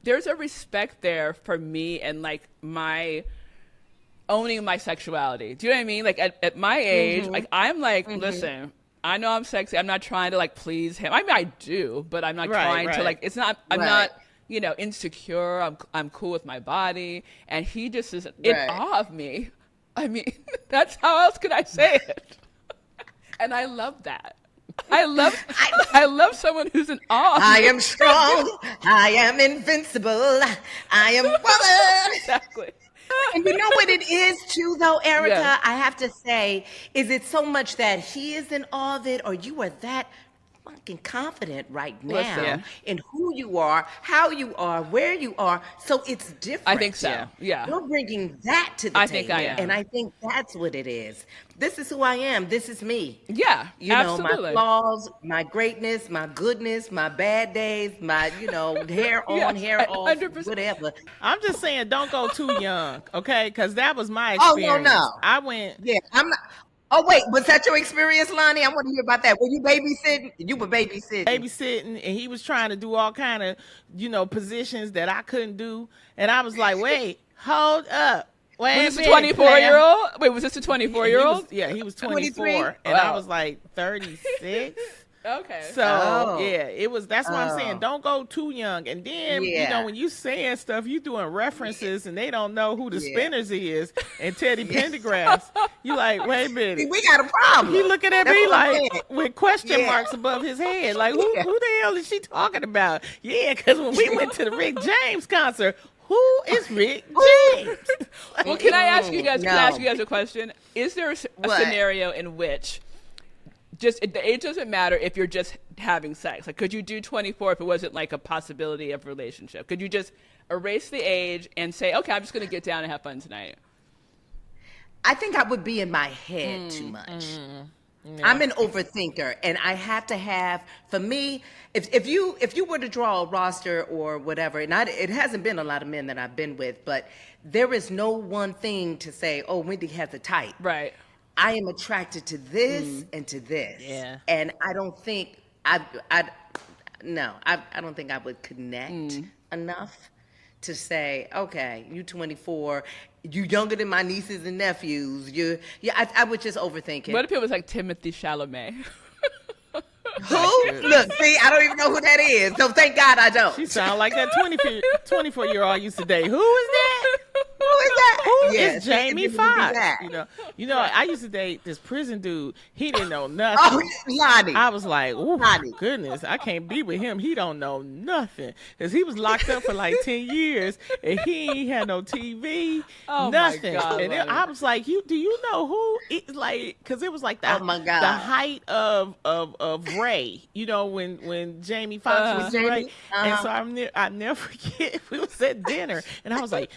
there's a respect there for me and like my owning my sexuality. Do you know what I mean? Like at my age, like I'm like, listen, I know I'm sexy. I'm not trying to like please him. I mean, I do, but I'm not trying to like, it's not, I'm not, you know, insecure. I'm cool with my body. And he just is in awe of me. I mean, that's how else could I say it? And I love that. I love someone who's in awe of I me. am strong. I am invincible. I am woman. Exactly. And you know what it is too, though, Erica? Yes. I have to say, is it so much that he is in awe of it, or you are that fucking confident right now Listen. in who you are, how you are, where you are? So it's different. I think so. Yeah. You're bringing that to the I table. think I am. And I think that's what it is. This is who I am. This is me. Yeah, You absolutely. know, my flaws, my greatness, my goodness, my bad days, my, you know, hair on, Yes, hair off, 100%. whatever. I'm just saying, don't go too young, okay? Because that was my Oh, experience. no. I went. Yeah, I'm not. Oh, wait, was that your experience, Lonnie? I want to hear about that. Were you babysitting? You were babysitting, and he was trying to do all kind of, you know, positions that I couldn't do, and I was like, wait, hold up. Wait Was this a a minute, 24-year-old? Wait, was this a 24-year-old? Yeah, he was 23? 24, and I was like 36. Okay. So it was. That's why I'm saying, Oh. don't go too young. And then you Yeah. know, when you saying stuff, you doing references, and they don't know who the Spinners is and Teddy Pendergrass. You like, wait a minute. We got a problem. He looking at That's me what I'm like saying. with question Yeah. marks above his head. Like, who the hell is she talking about? Yeah, because when we went to the Rick James concert, who is Rick James? Well, can I ask you guys? No. Can I ask you guys a question? Is there a What? scenario in which just the age doesn't matter if you're just having sex? Like, could you do 24 if it wasn't like a possibility of relationship? Could you just erase the age and say, okay, I'm just going to get down and have fun tonight? I think I would be in my head too much. I'm an overthinker, and I have to have, for me, if you were to draw a roster or whatever, and it hasn't been a lot of men that I've been with, but there is no one thing to say, oh, Wendy has a type. Right. I am attracted to this and to this. Yeah. And I don't think I don't think I would connect enough to say, okay, you 24, you younger than my nieces and nephews. I would just overthink it. What if it was like Timothy Chalamet? Who? Look, see, I don't even know who that is. So thank God I don't. She sound like that 24-year-old I used to date. Who is that? Who is that? who Yes, is Jamie it would be Foxx? that. I used to date this prison dude. He didn't know nothing. Oh, Lonnie. I was like, oh Lonnie. goodness, I can't be with him. He don't know nothing because he was locked up for like 10 years and he ain't had no TV, Oh, my nothing. God, And Lonnie. I was like, do you know who? Like, because it was like the Oh, my God. the height of Ray. When Jamie Foxx was Jamie, Ray, and so I never forget. We was at dinner and I was like,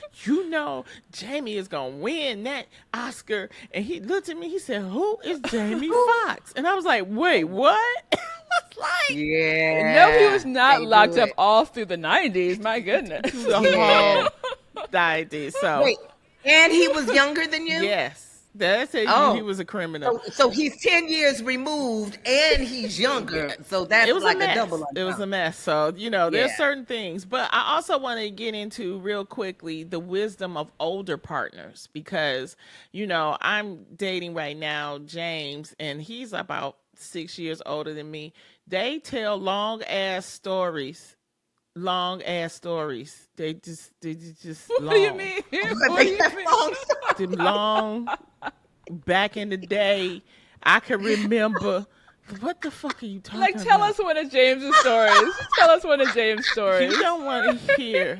Jamie is gonna win that Oscar. And he looked at me. He said, "Who is Jamie Foxx?" And I was like, "Wait, what?" I was like, Yeah. No, he was not they locked do up it. all through the 90s. My goodness. the whole idea. So Wait, and he was younger than you? yes, that's it. Oh. He was a criminal. So he's 10 years removed and he's younger. So that's It was like a mess. double. It was a mess. So, there's Yeah. certain things. But I also want to get into real quickly the wisdom of older partners because, I'm dating right now James, and he's about 6 years older than me. They tell long ass stories. They just long. What do you mean? What do you mean? Them long back in the day. I can remember. What the fuck are you talking Like, about? tell us one of James's stories. Tell us one of James' stories. You don't want to hear.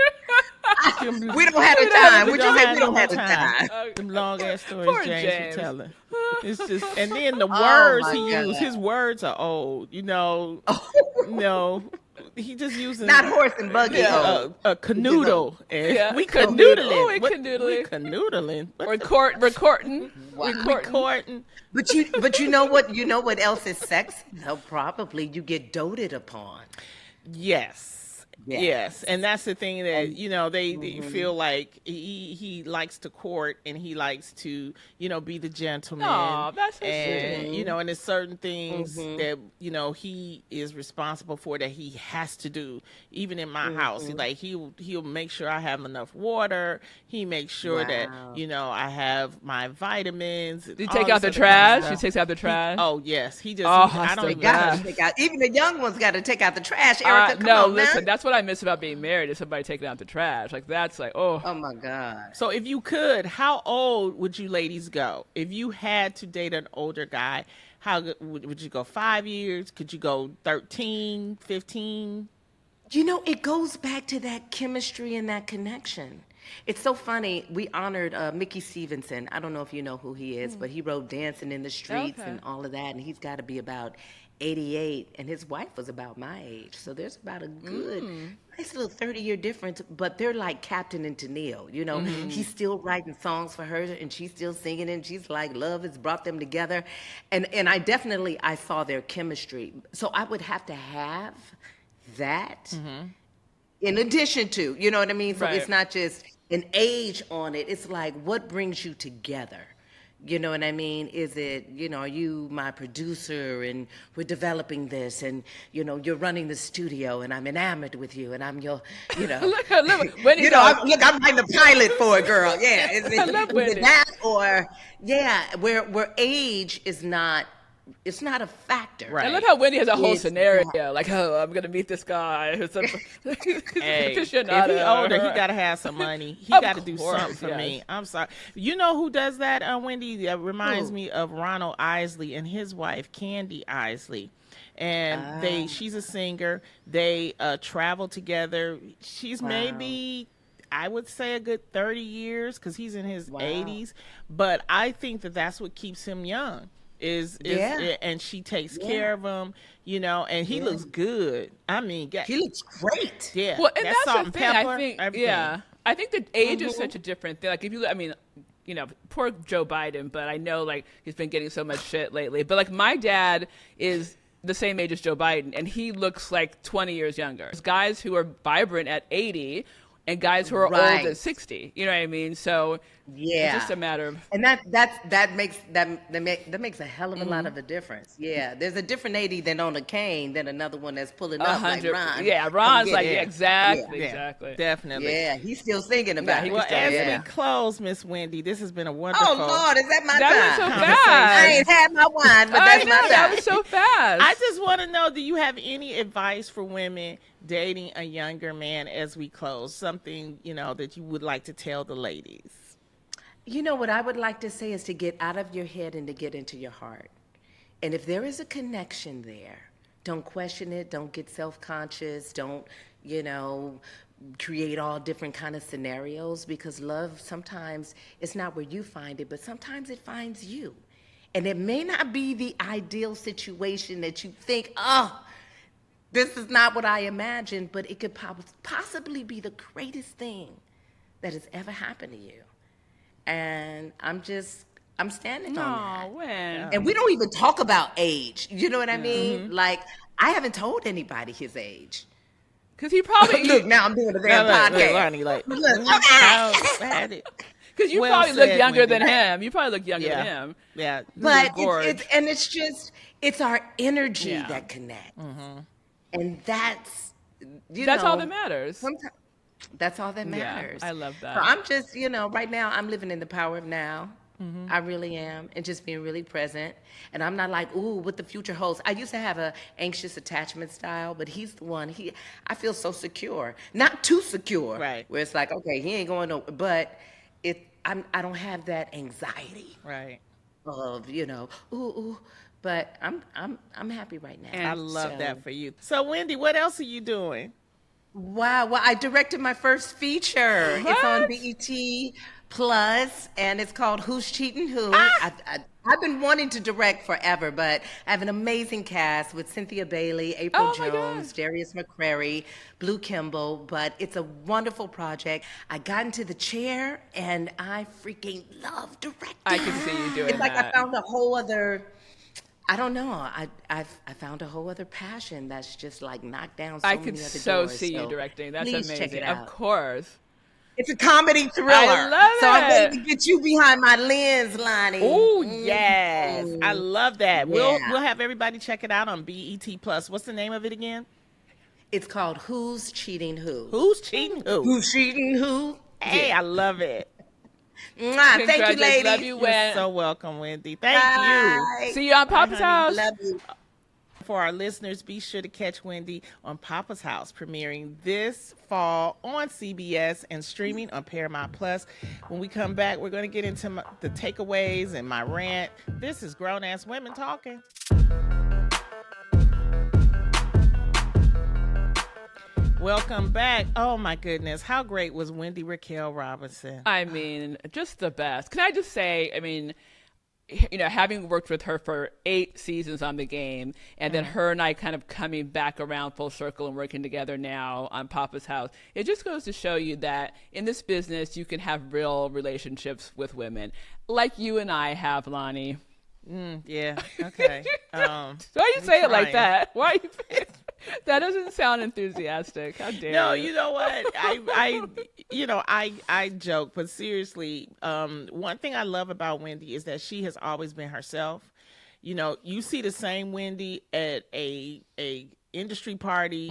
We don't have the time. We We just say we don't no have the time. Them long ass stories Poor James James. was telling. It's just, and then the Oh, words my he God. used. His words are old. No, he just using Not horse and buggy. a canoodle. And Yeah, we canoodle. canoodling. Oh, we What- canoodling. We canoodling. What the Recording. recording? But you know what? You know what else is sexy? No, probably you get doted upon. Yes. Yes. Yes. And that's the thing that, they feel like he likes to court and he likes to, be the gentleman. Aw, that's so and, sweet. and there's certain things that, he is responsible for that he has to do. Even in my house, he'll make sure I have enough water. He makes sure that, Wow. I have my vitamins. Do you take out the trash? He takes out the trash? Oh, yes. He just, Oh, I don't so even bad. Gotta take out. Even the young ones got to take out the trash. Erica, come no, on, listen, man. that's what I miss about being married is somebody taking out the trash. Like, that's like, oh. Oh my God. So if you could, how old would you ladies go? If you had to date an older guy, would you go 5 years? Could you go 13, 15? It goes back to that chemistry and that connection. It's so funny. We honored Mickey Stevenson. I don't know if you know who he is, but he wrote Dancing in the Streets Okay. and all of that. And he's got to be about 88. And his wife was about my age. So there's about a good, nice little 30-year difference. But they're like Captain and Tennille. He's still writing songs for her and she's still singing. And she's like, love has brought them together. And I saw their chemistry. So I would have to have that in addition to, you know what I mean? So Right. it's not just an age on it. It's like, what brings you together? You know what I mean? Is it, are you my producer and we're developing this and, you're running the studio and I'm enamored with you and I'm your, Look, Wendy's I'm writing the pilot for a girl. Yeah. Is I love it Wendy. that or, where age is not, it's not a factor. Right. I love how Wendy has a whole It's scenario. Like, I'm going to meet this guy. Who's a Hey, if aficionado. he older, he gotta have some money. He Of got to do course, something for yes. me. I'm sorry. You know who does that, Wendy? That reminds me of Ronald Isley and his wife, Candy Isley. And she's a singer. They travel together. She's maybe, I would say, a good 30 years because he's in his 80s. But I think that's what keeps him young. And she takes care of him, and he looks good. I mean, He looks great. yeah. Well, and that that's salt the and thing. pepper, I think, everything. I think that age is such a different thing. Like, if you, poor Joe Biden, but I know, like, he's been getting so much shit lately. But, like, my dad is the same age as Joe Biden, and he looks like 20 years younger. There's guys who are vibrant at 80 and guys who are old at 60. You know what I mean? So it's just a matter of. And that makes a hell of a lot of a difference. Yeah, there's a different 80 than on a cane than another one that's pulling up like Ron. Yeah, Ron's like, Yeah. exactly, Yeah, exactly. definitely. Yeah, he's still singing about it. Well, as Yeah. we close, Miss Wendy, this has been a wonderful. Oh Lord, is that my That time? was so Conversation. fast. I ain't had my wine, but I that's know, my time. that was so fast. I just want to know, do you have any advice for women dating a younger man as we close? Something, that you would like to tell the ladies? You know, what I would like to say is to get out of your head and to get into your heart. And if there is a connection there, don't question it. Don't get self-conscious. Don't, create all different kind of scenarios, because love sometimes it's not where you find it, but sometimes it finds you. And it may not be the ideal situation that you think, oh, this is not what I imagined, but it could possibly be the greatest thing that has ever happened to you. And I'm standing on that. When? And we don't even talk about age. You know what I mean? Mm-hmm. Like, I haven't told anybody his age. Because he probably... Look, now I'm doing a damn podcast. Lonnie, like, because you probably look younger than him. You probably look younger than him. Yeah. But it's our energy that connects. Mm-hmm. And that's, that's all that matters. That's all that matters. Yeah, I love that. So I'm just, right now I'm living in the power of now. Mm-hmm. I really am, and just being really present. And I'm not like, ooh, what the future holds. I used to have a anxious attachment style, but he's the one. I feel so secure, not too secure, right? Where it's like, okay, he ain't going nowhere, but I don't have that anxiety, right? Of ooh. But I'm happy right now. And I love that for you. So Wendy, what else are you doing? Wow, well, I directed my first feature. What? It's on BET Plus, and it's called Who's Cheating Who. I've been wanting to direct forever, but I have an amazing cast with Cynthia Bailey, April Jones, Darius McCrary, Blue Kimball, but it's a wonderful project. I got into the chair, and I freaking love directing. I can see you doing It's like that. I found a whole other... I don't know. I found a whole other passion that's just like knocked down so many other doors. I could see you directing. That's amazing. Check it out. Of course. It's a comedy thriller. I love it. So I'm ready to get you behind my lens, Lonnie. Oh, yes. I love that. Yeah. We'll have everybody check it out on BET Plus. What's the name of it again? It's called Who's Cheating Who. Who's Cheating Who? Who's Cheating Who? Hey, yeah. I love it. Thank you, lady. Love you, Wendy. You're so welcome, Wendy. Thank you. See you on Papa's House. Love you. For our listeners, be sure to catch Wendy on Papa's House, premiering this fall on CBS and streaming on Paramount Plus. When we come back, we're going to get into the takeaways and my rant. This is Grown Ass Women Talking. Welcome back. Oh my goodness. How great was Wendy Raquel Robinson? I mean, just the best. Can I just say, having worked with her for 8 seasons on the game, and then her and I kind of coming back around full circle and working together now on Papa's House, it just goes to show you that in this business, you can have real relationships with women like you and I have, Lonnie. Yeah. Okay. Why you say it like that? Why you? That doesn't sound enthusiastic. How dare you? No, you know what? I joke, but seriously, one thing I love about Wendy is that she has always been herself. You see the same Wendy at a industry party,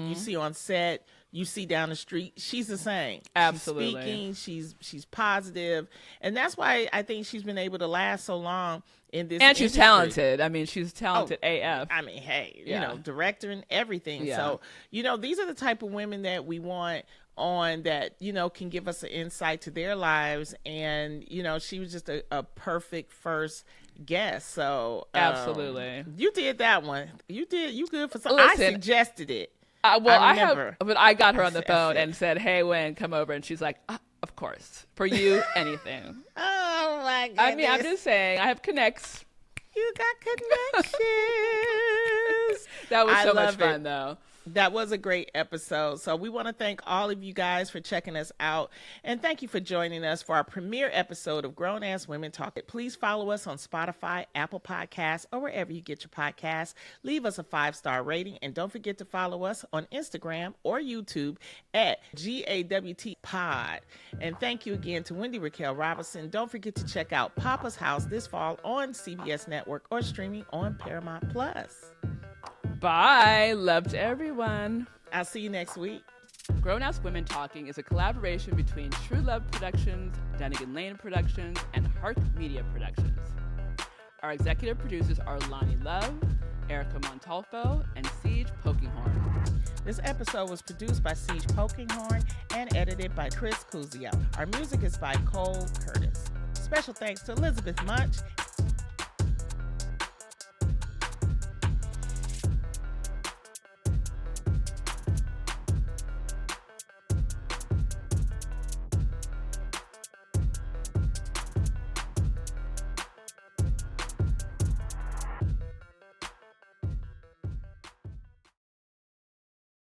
you see on set, you see down the street. She's the same. Absolutely. She's speaking. She's positive, and that's why I think she's been able to last so long in this. And she's industry. talented. She's talented AF. Hey, director and everything. Yeah. So these are the type of women that we want on that can give us an insight to their lives, and she was just a perfect first guest. So absolutely, you did that one. You good for something. Listen, I suggested it. But I got her on the phone and said, "Hey, Wen, come over," and she's like, "Of course, for you, anything." Oh my goodness! I'm just saying, I have connects. You got connections. That was so much fun, though. That was a great episode. So we want to thank all of you guys for checking us out. And thank you for joining us for our premiere episode of Grown Ass Women Talk. Please follow us on Spotify, Apple Podcasts, or wherever you get your podcasts. Leave us a 5-star rating. And don't forget to follow us on Instagram or YouTube at GAWT Pod. And thank you again to Wendy Raquel Robinson. Don't forget to check out Papa's House this fall on CBS Network or streaming on Paramount Plus. Bye. Love to everyone. I'll see you next week. Grown Ass Women Talking is a collaboration between True Love Productions, Dunnigan Lane Productions, and Hark Media Productions. Our executive producers are Lonnie Love, Erica Montolfo, and Siege Pokinghorn. This episode was produced by Siege Pokinghorn and edited by Chris Cuzio. Our music is by Cole Curtis. Special thanks to Elizabeth Munch